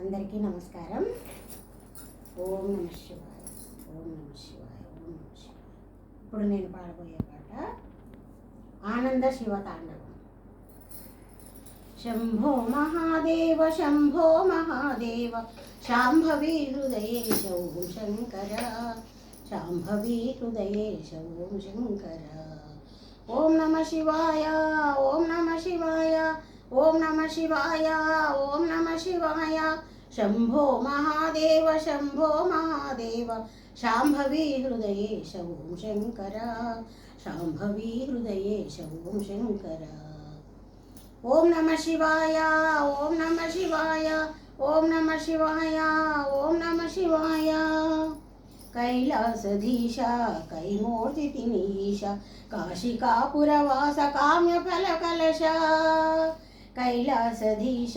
అందరికీ నమస్కారం. ఓం నమ శివాయ, ఓం నమ శివాయ, ఓం నమ శివాయ. ఇప్పుడు నేను పాడబోయే పాట ఆనంద శివ తాండవం. శంభో మహాదేవ శంభో మహాదేవ శాంభవి హృదయేశ ఓం శంకర, శాంభవి హృదయేశ ఓం శంకర. ఓం నమ శివాయ, ఓం నమ శివాయ, ఓం నమ శివాయ, ఓం నమ శివాయ. శంభో మహాదేవ శంభో మహాదేవ శాంభవి హృదయేశ ఓం శంకర, శాంభవి హృదయేశ ఓం శంకర. ఓం నమ శివాయ, ఓం నమ శివాయ, ఓం నమ శివాయ, ఓం నమ శివాయ. కైలాసధీశ కైమూర్తి తినీశ కాశికాపురవాస కామ్యఫల కలశ. కైలాసధీశ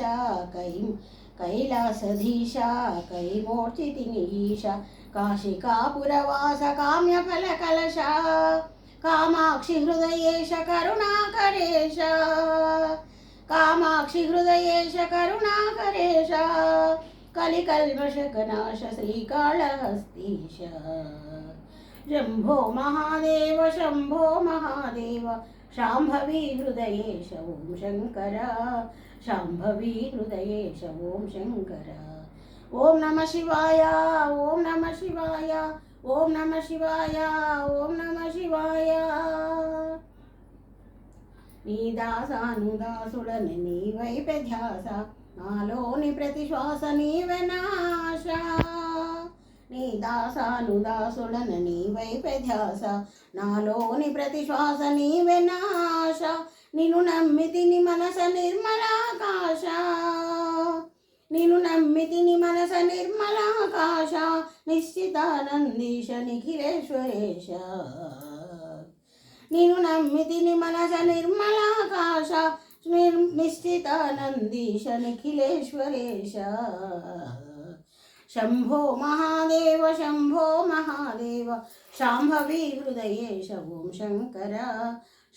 కైలాసధీశ కైమూర్తి తినీశ కాశికాపురవాస కామ్యఫల కలశ. కామాక్షి హృదయేశ కరుణాకరేశ, కామాక్షి హృదయేశ కరుణాకరేశ. కలికల్మషకనాశ శ్రీకాళహస్తీశ. శంభో మహాదేవ శంభో మహాదేవ శాంభవి హృదయేశ ఓం శంకర, శాంభవి హృదయేశ ఓం శంకర. ఓం నమ శివాయ, ఓం నమ శివాయ, ఓం నమ శివాయ, ఓం నమ శివాయ. నీ దాసాను దాసుడని నీ వైపే ధ్యాస, నాలోని ప్రతి శ్వాస నీవే నాశ. నీ దాసాను దాసుడని నీ వైపే ధ్యాస, నాలోని ప్రతి శ్వాస నీవే నాశ. నిన్ను నమ్మితిని మనస నిర్మలాకాశ, నిన్ను నమ్మితిని మనస నిర్మలాకాశ. నిశ్చితానందీశ నిఖిలేశ్వరేశ, నిన్ను నమ్మితిని మనస నిర్మలాకాశ. నిశ్చితానందీశ నిఖిలేశ్వరేశ. శంభో మహాదేవ శంభో మహాదేవ శాంభవి హృదయేశ ఓం శంకర,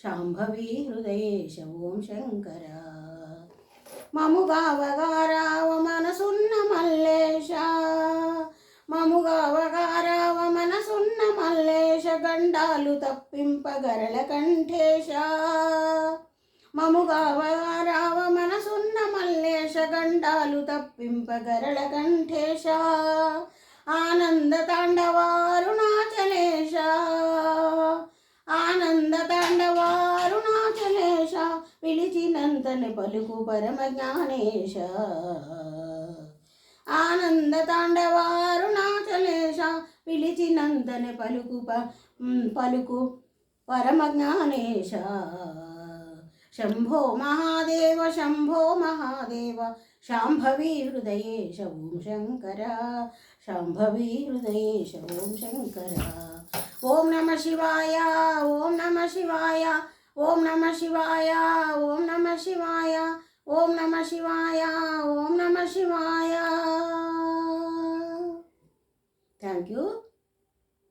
శాంభవి హృదయేశ ఓం శంకర. మముగావగారావ మనసున్న మల్లేశ, మముగావగారావ మనసున్న మల్లేశ. గండాలు తప్పింపగరళ కంఠేశ, మముగావగారావ మనసున్న మల్లేశ. గండాలు తప్పింపగరళ కంఠేశ. ఆనంద తాండవారుణాచలేశ, ఆనంద తాండవారుణాచలేశ. పిలిచినంతని పలుకు పరమ జ్ఞానేశ. ఆనంద తాండవారుణాచలేశ. పిలిచినంతని పలుకు పరమ జ్ఞానేశ. శంభో మహాదేవ శంభో మహాదేవ శాంభవి హృదయేశ ఓం శంకర, శాంభవి హృదయేశ ఓం శంకర. ఓం నమ శివాయ, ఓం నమ శివాయ, ఓం నమ శివాయ, ఓం నమ శివాయ, ఓం నమ శివాయ, ఓం నమ శివాయ. Thank you.